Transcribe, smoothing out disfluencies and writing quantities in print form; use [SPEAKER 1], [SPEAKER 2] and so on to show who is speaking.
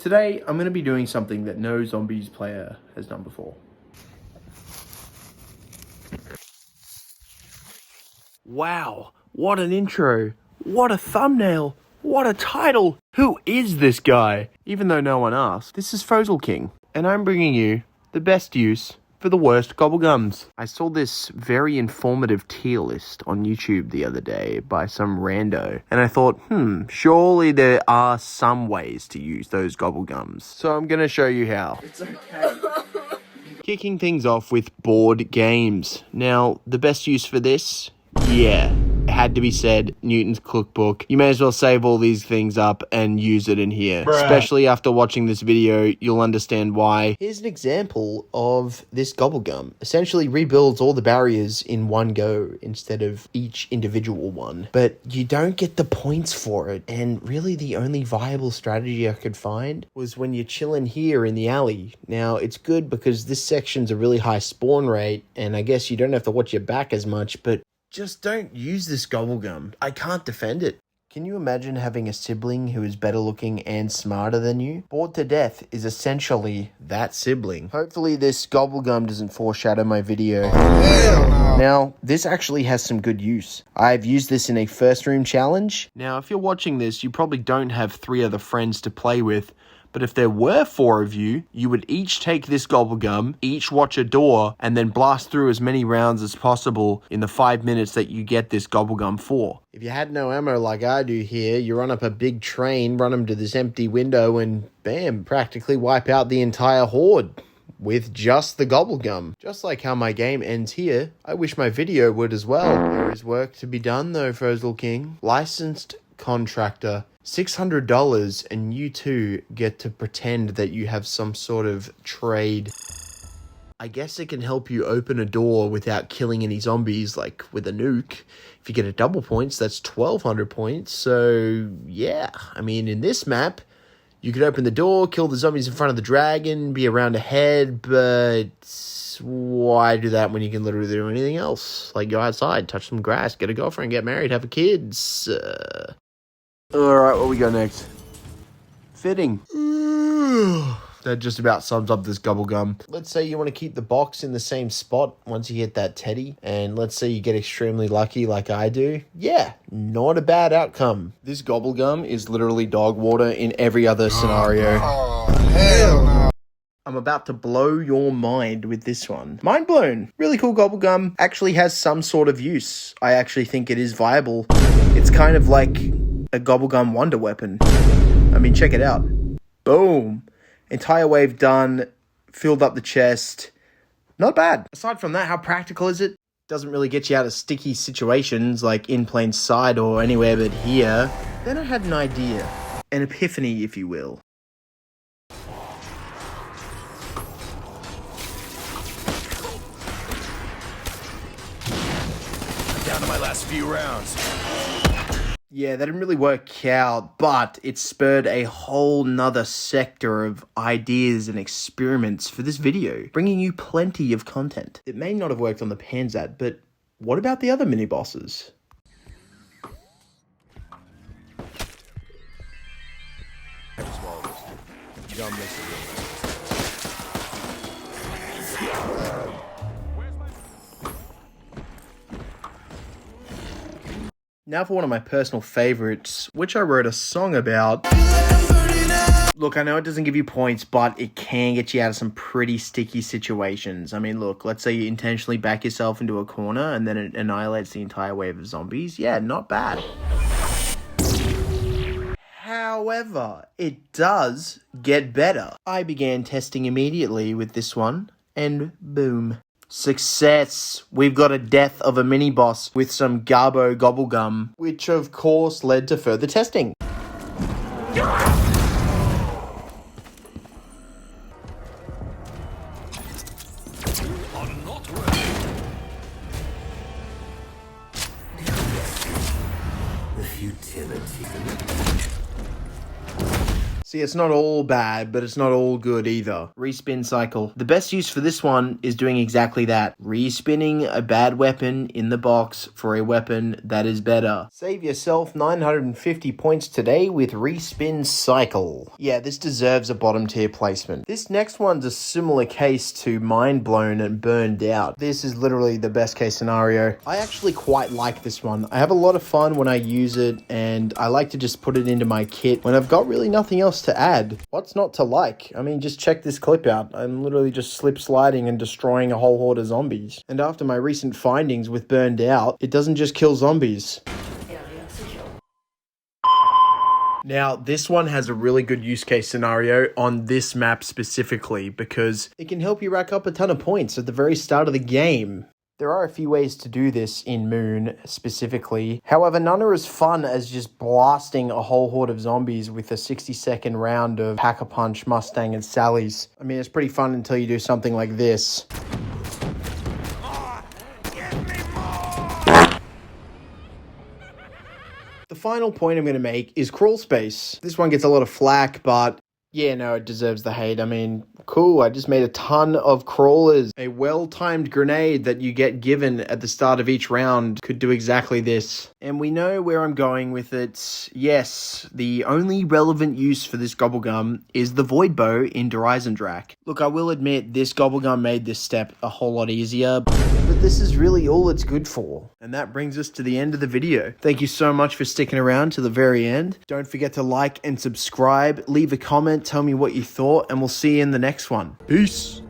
[SPEAKER 1] Today, I'm going to be doing something that no zombies player has done before. Wow, what an intro. What a thumbnail. What a title. Who is this guy? Even though no one asked, this is FoezzelKING, and I'm bringing you the best use for the worst gobble gums. I saw this very informative tier list on YouTube the other day by some rando, and I thought, surely there are some ways to use those gobble gums. So I'm gonna show you how. It's okay. Kicking things off with board games. Now, the best use for this, it had to be said, Newton's Cookbook. You may as well save all these things up and use it in here. Bruh. Especially after watching this video, you'll understand why. Here's an example of this gobble gum. Essentially rebuilds all the barriers in one go instead of each individual one. But you don't get the points for it. And really the only viable strategy I could find was when you're chilling here in the alley. Now, it's good because this section's a really high spawn rate, and I guess you don't have to watch your back as much, but just don't use this gobble gum. I can't defend it. Can you imagine having a sibling who is better looking and smarter than you? Bored to Death is essentially that sibling. Hopefully this gobble gum doesn't foreshadow my video. Now, this actually has some good use. I've used this in a first room challenge. Now, if you're watching this, you probably don't have 3 other friends to play with. But if there were 4 of you, you would each take this gobble gum, each watch a door, and then blast through as many rounds as possible in the 5 minutes that you get this gobble gum for. If you had no ammo like I do here, you run up a big train, run them to this empty window, and bam, practically wipe out the entire horde with just the gobble gum. Just like how my game ends here, I wish my video would as well. There is work to be done though, FoezzelKING. Licensed contractor. $600 and you too get to pretend that you have some sort of trade. I guess it can help you open a door without killing any zombies, like with a nuke. If you get a double points, that's 1,200 points. So yeah, I mean, in this map, you could open the door, kill the zombies in front of the dragon, be around ahead, but why do that when you can literally do anything else? Like go outside, touch some grass, get a girlfriend, get married, have kids. Alright, what we got next? Fitting. That just about sums up this gobble gum. Let's say you want to keep the box in the same spot once you hit that teddy. And let's say you get extremely lucky like I do. Yeah, not a bad outcome. This gobble gum is literally dog water in every other scenario.
[SPEAKER 2] Oh, hell no.
[SPEAKER 1] I'm about to blow your mind with this one. Mind blown. Really cool gobble gum. Actually has some sort of use. I actually think it is viable. It's kind of like a gobblegum wonder weapon. I mean, check it out. Boom. Entire wave done. Filled up the chest. Not bad. Aside from that, how practical is it? Doesn't really get you out of sticky situations like in plain sight or anywhere but here. Then I had an idea. An epiphany, if you will.
[SPEAKER 2] Down to my last few rounds.
[SPEAKER 1] Yeah, that didn't really work out, but it spurred a whole nother sector of ideas and experiments for this video, bringing you plenty of content. It may not have worked on the Panzat, but what about the other mini-bosses? Now for one of my personal favorites, which I wrote a song about. Look, I know it doesn't give you points, but it can get you out of some pretty sticky situations. I mean, look, let's say you intentionally back yourself into a corner and then it annihilates the entire wave of zombies. Yeah, not bad. However, it does get better. I began testing immediately with this one, and boom. Success! We've got a death of a mini-boss with some garbo gobblegum, which of course led to further testing. See, it's not all bad, but it's not all good either. Respin cycle. The best use for this one is doing exactly that. Respinning a bad weapon in the box for a weapon that is better. Save yourself 950 points today with Respin cycle. Yeah, this deserves a bottom tier placement. This next one's a similar case to Mind Blown and Burned Out. This is literally the best case scenario. I actually quite like this one. I have a lot of fun when I use it, and I like to just put it into my kit when I've got really nothing else to add. What's not to like? I mean, just check this clip out. I'm literally just slip sliding and destroying a whole horde of zombies. And after my recent findings with Burned Out, it doesn't just kill zombies. Now, this one has a really good use case scenario on this map specifically because it can help you rack up a ton of points at the very start of the game. There are a few ways to do this in Moon specifically. However, none are as fun as just blasting a whole horde of zombies with a 60-second round of Pack-a-Punch, Mustang, and Sallies. I mean, it's pretty fun until you do something like this. The final point I'm going to make is crawl space. This one gets a lot of flack, but yeah, no, it deserves the hate. I mean, cool, I just made a ton of crawlers. A well-timed grenade that you get given at the start of each round could do exactly this. And we know where I'm going with it. Yes, the only relevant use for this gobblegum is the void bow in Drak. Look, I will admit, this gobblegum made this step a whole lot easier, but this is really all it's good for. And that brings us to the end of the video. Thank you so much for sticking around to the very end. Don't forget to like and subscribe, leave a comment, tell me what you thought, and we'll see you in the next one. Peace.